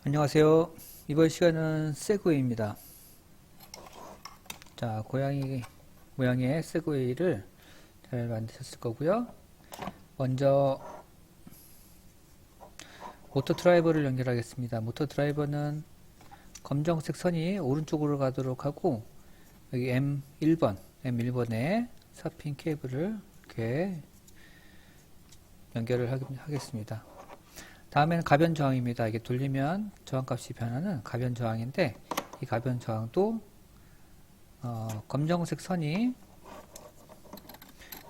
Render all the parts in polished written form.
안녕하세요. 이번 시간은 세그웨이입니다. 자, 고양이 모양의 세그웨이를 잘 만드셨을 거고요. 먼저 모터 드라이버를 연결하겠습니다. 모터 드라이버는 검정색 선이 오른쪽으로 가도록 하고 여기 M1번에 4핀 케이블을 이렇게 연결을 하겠습니다. 다음에는 가변 저항입니다. 이게 돌리면 저항값이 변하는 가변 저항인데 이 가변 저항도 검정색 선이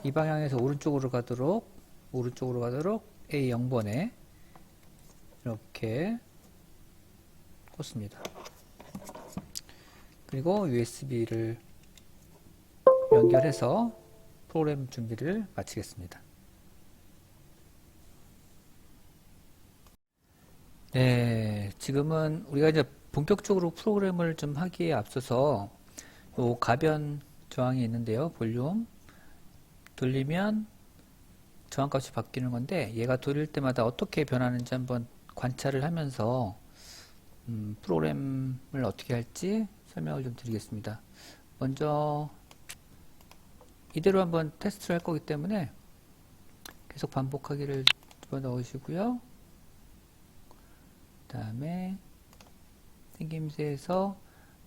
이 방향에서 오른쪽으로 가도록 A0번에 이렇게 꽂습니다. 그리고 USB를 연결해서 프로그램 준비를 마치겠습니다. 네, 지금은 우리가 이제 본격적으로 프로그램을 좀 하기에 앞서서 요 가변 저항이 있는데요. 볼륨 돌리면 저항값이 바뀌는 건데 얘가 돌릴 때마다 어떻게 변하는지 한번 관찰을 하면서 프로그램을 어떻게 할지 설명을 좀 드리겠습니다. 먼저 이대로 한번 테스트를 할 거기 때문에 계속 반복하기를 집어넣으시고요. 그 다음에 생김새에서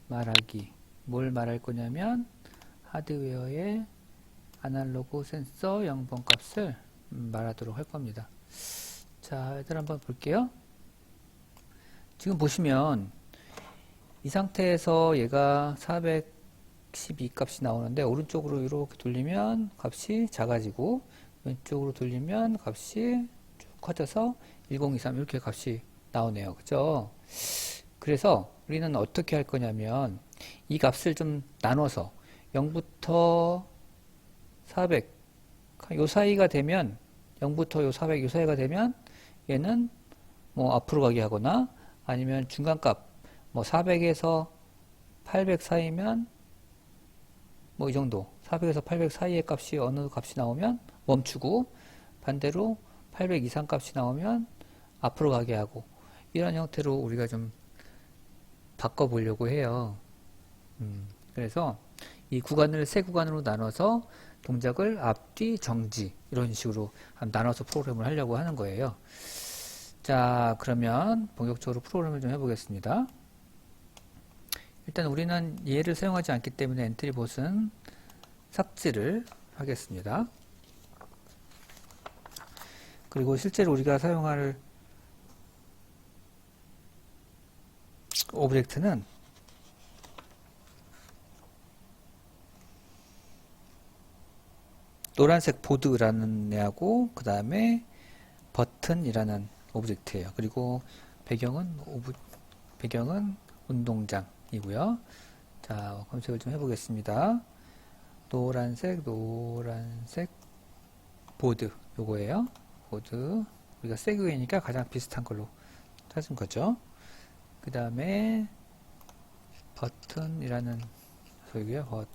말하기, 뭘 말할 거냐면 하드웨어의 아날로그 센서 0번 값을 말하도록 할 겁니다. 자, 일단 한번 볼게요. 지금 보시면 이 상태에서 얘가 412 값이 나오는데 오른쪽으로 이렇게 돌리면 값이 작아지고 왼쪽으로 돌리면 값이 쭉 커져서 1023 이렇게 값이 나오네요. 그죠? 그래서 우리는 어떻게 할 거냐면 이 값을 좀 나눠서 0부터 400 요 사이가 되면 0부터 요 400 요 사이가 되면 얘는 뭐 앞으로 가게 하거나 아니면 중간값 뭐 400에서 800 사이면 뭐 이 정도 400에서 800 사이의 값이 어느 값이 나오면 멈추고 반대로 800 이상 값이 나오면 앞으로 가게 하고 이런 형태로 우리가 좀 바꿔보려고 해요. 그래서 이 구간을 세 구간으로 나눠서 동작을 앞뒤 정지 이런 식으로 나눠서 프로그램을 하려고 하는 거예요. 자, 그러면 본격적으로 프로그램을 좀 해보겠습니다. 일단 우리는 얘를 사용하지 않기 때문에 엔트리봇은 삭제를 하겠습니다. 그리고 실제로 우리가 사용할 오브젝트는 노란색 보드라는 애하고 그 다음에 버튼이라는 오브젝트예요. 그리고 배경은 운동장이고요. 자, 검색을 좀 해보겠습니다. 노란색 보드 요거예요. 보드 우리가 세그웨이니까 가장 비슷한 걸로 찾은 거죠. 그 다음에 버튼이라는 소리고요.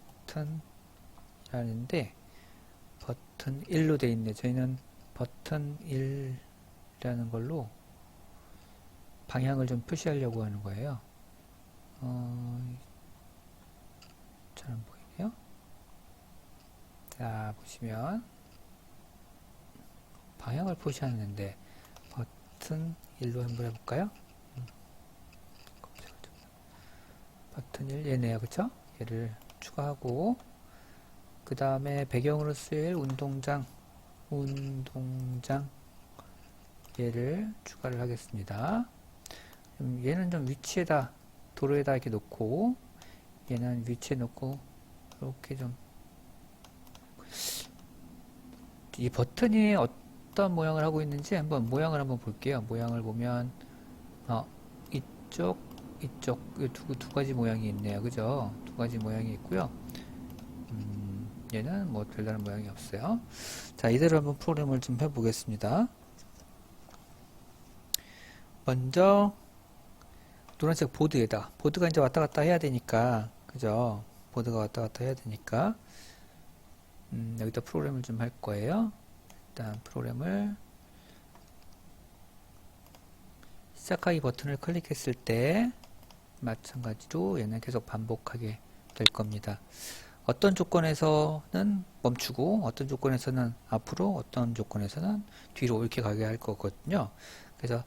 버튼이라는데 버튼 1로 되어 있네. 저희는 버튼 1이라는 걸로 방향을 좀 표시하려고 하는 거예요. 잘 안 보이네요. 자, 보시면 방향을 표시하는데 버튼 1로 한번 해볼까요? 버튼 1 얘네요. 그쵸? 얘를 추가하고 그 다음에 배경으로 쓰일 운동장 얘를 추가를 하겠습니다. 얘는 좀 위치에다 도로에다 이렇게 놓고 얘는 위치에 놓고 이렇게 좀 이 버튼이 어떤 모양을 하고 있는지 한번 모양을 한번 볼게요. 모양을 보면 이쪽 두 가지 모양이 있네요. 그죠? 두 가지 모양이 있고요. 얘는 뭐 별다른 모양이 없어요. 자, 이대로 한번 프로그램을 좀 해보겠습니다. 먼저 노란색 보드에다 보드가 이제 왔다 갔다 해야 되니까 그죠? 보드가 왔다 갔다 해야 되니까 여기다 프로그램을 좀 할 거예요. 일단 프로그램을 시작하기 버튼을 클릭했을 때 마찬가지로 얘는 계속 반복하게 될 겁니다. 어떤 조건에서는 멈추고 어떤 조건에서는 앞으로 어떤 조건에서는 뒤로 이렇게 가게 할 거거든요. 그래서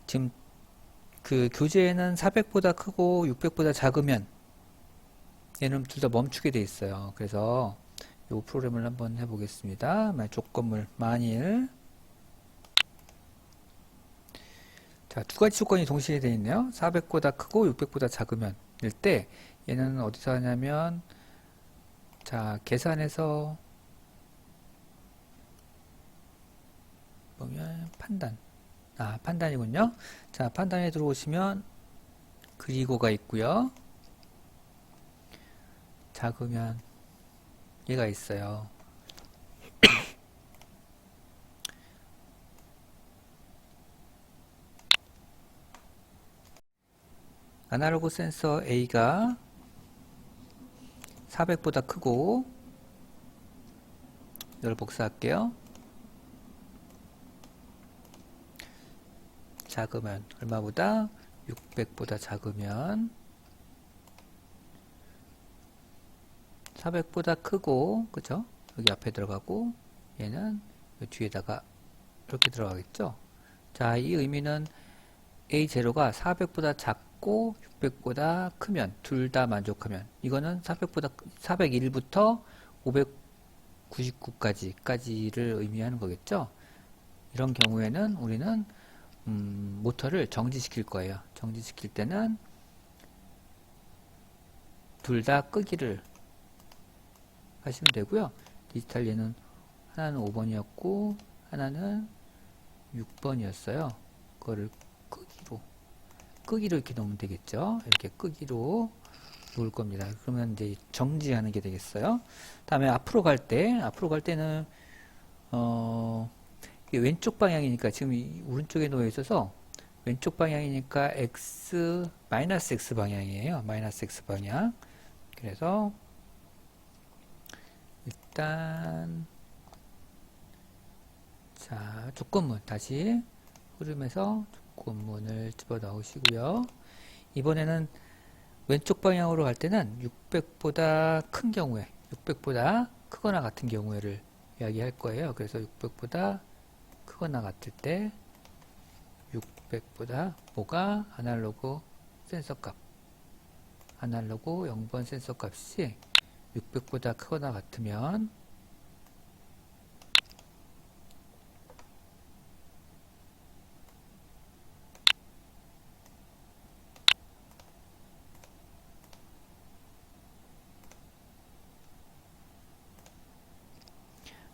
지금 그 교재에는 400보다 크고 600보다 작으면 얘는 둘 다 멈추게 돼 있어요. 그래서 이 프로그램을 한번 해보겠습니다. 조건물 만일 자, 두 가지 조건이 동시에 되어 있네요. 400보다 크고 600보다 작으면 일 때 얘는 어디서 하냐면 자, 계산해서 보면 판단. 판단이군요. 자, 판단에 들어오시면 그리고가 있고요. 작으면 얘가 있어요. 아날로그 센서 A가 400보다 크고 이걸 복사할게요. 작으면 얼마보다? 600보다 작으면 400보다 크고 그죠? 여기 앞에 들어가고 얘는 뒤에다가 이렇게 들어가겠죠? 자, 이 의미는 A0가 400보다 작고 600보다 크면 둘 다 만족하면 이거는 401부터 599까지를 의미하는 거겠죠? 이런 경우에는 우리는 모터를 정지시킬 거예요. 정지시킬 때는 둘 다 끄기를 하시면 되고요. 디지털 얘는 하나는 5번이었고 하나는 6번이었어요. 그거를 끄기로 이렇게 놓으면 되겠죠. 이렇게 끄기로 놓을 겁니다. 그러면 이제 정지하는 게 되겠어요. 다음에 앞으로 갈 때는 이게 왼쪽 방향이니까 지금 이 오른쪽에 놓여 있어서 왼쪽 방향이니까 마이너스 X 방향이에요. 마이너스 X 방향. 그래서 일단 자, 조건문 다시 흐름에서 조건문을 집어넣으시고요. 이번에는 왼쪽 방향으로 갈 때는 600보다 큰 경우에 600보다 크거나 같은 경우에를 이야기할 거예요. 그래서 600보다 크거나 같을 때 600보다 뭐가 아날로그 센서 값 아날로그 0번 센서 값이 600보다 크거나 같으면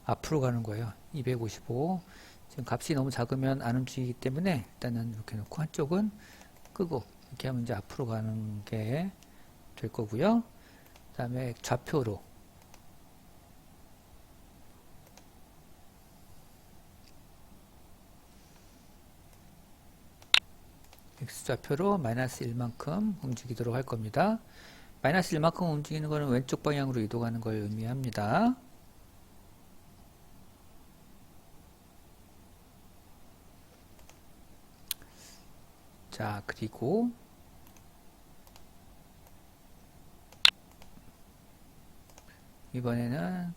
앞으로 가는 거예요. 255 지금 값이 너무 작으면 안 움직이기 때문에 일단은 이렇게 놓고 한쪽은 끄고 이렇게 하면 이제 앞으로 가는 게 될 거고요. 그 다음에 좌표로 X좌표로 마이너스 1만큼 움직이도록 할 겁니다. 마이너스 1만큼 움직이는 것은 왼쪽 방향으로 이동하는 걸 의미합니다. 자, 그리고 이번에는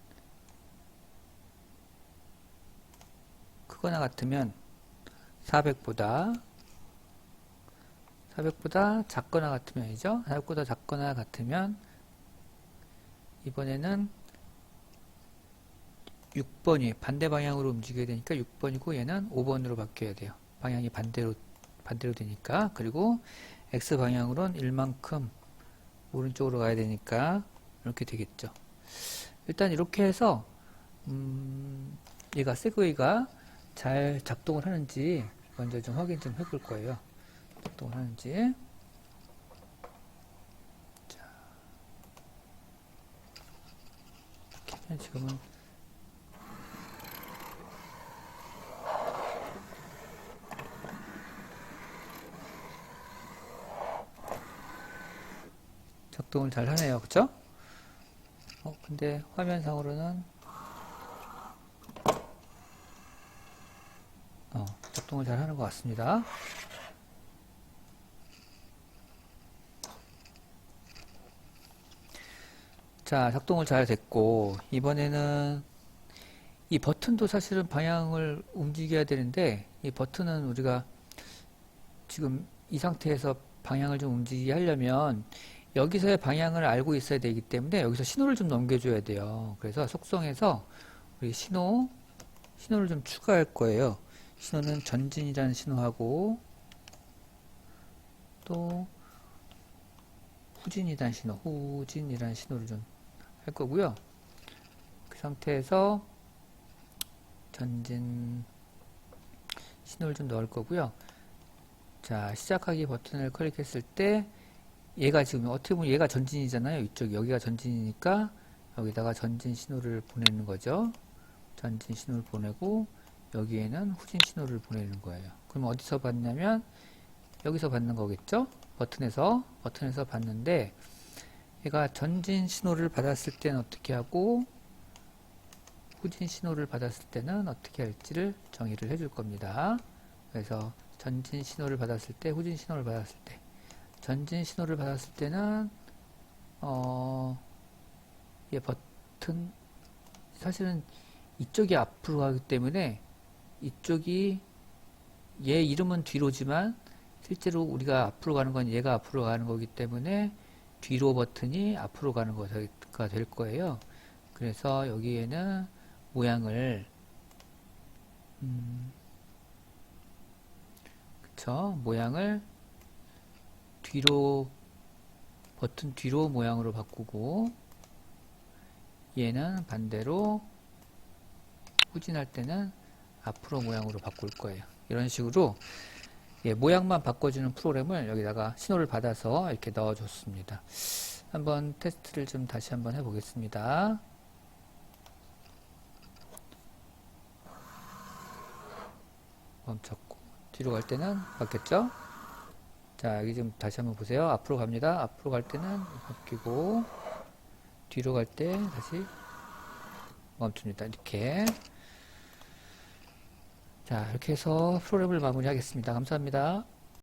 크거나 같으면 400보다 작거나 같으면이죠. 400보다 작거나 같으면 이번에는 6번이 반대 방향으로 움직여야 되니까 6번이고 얘는 5번으로 바뀌어야 돼요. 방향이 반대로 되니까. 그리고 X 방향으로는 1만큼 오른쪽으로 가야 되니까 이렇게 되겠죠. 일단 이렇게 해서 얘가 세그웨이가 잘 작동을 하는지 먼저 좀 확인 좀 해볼 거예요. 작동을 하는지. 자, 이렇게 지금은 작동을 잘 하네요. 그쵸? 근데 화면상으로는 작동을 잘 하는 것 같습니다. 자, 작동을 잘 됐고, 이번에는 이 버튼도 사실은 방향을 움직여야 되는데, 이 버튼은 우리가 지금 이 상태에서 방향을 좀 움직이게 하려면 여기서의 방향을 알고 있어야 되기 때문에 여기서 신호를 좀 넘겨줘야 돼요. 그래서 속성에서 우리 신호를 좀 추가할 거예요. 신호는 전진이라는 신호하고 또 후진이라는 신호를 좀 할 거고요. 그 상태에서 전진 신호를 좀 넣을 거고요. 자, 시작하기 버튼을 클릭했을 때 얘가 지금 어떻게 보면 얘가 전진이잖아요. 이쪽 여기가 전진이니까 여기다가 전진 신호를 보내는 거죠. 전진 신호를 보내고 여기에는 후진 신호를 보내는 거예요. 그럼 어디서 받냐면 여기서 받는 거겠죠? 버튼에서 받는데 얘가 전진 신호를 받았을 때는 어떻게 하고 후진 신호를 받았을 때는 어떻게 할지를 정의를 해줄 겁니다. 그래서 전진 신호를 받았을 때, 후진 신호를 받았을 때, 전진 신호를 받았을 때는 얘 버튼 사실은 이쪽이 앞으로 가기 때문에 이쪽이 얘 이름은 뒤로지만 실제로 우리가 앞으로 가는 건 얘가 앞으로 가는 거기 때문에 뒤로 버튼이 앞으로 가는 거가 될 거예요. 그래서 여기에는 모양을 그쵸? 모양을 뒤로 버튼 뒤로 모양으로 바꾸고 얘는 반대로 후진할 때는 앞으로 모양으로 바꿀 거예요. 이런 식으로 모양만 바꿔주는 프로그램을 여기다가 신호를 받아서 이렇게 넣어줬습니다. 한번 테스트를 좀 다시 한번 해보겠습니다. 멈췄고 뒤로 갈 때는 바뀌었죠? 자, 여기 좀 다시 한번 보세요. 앞으로 갑니다. 앞으로 갈 때는 바뀌고 뒤로 갈 때 다시 멈춥니다. 이렇게. 자, 이렇게 해서 프로그램을 마무리하겠습니다. 감사합니다.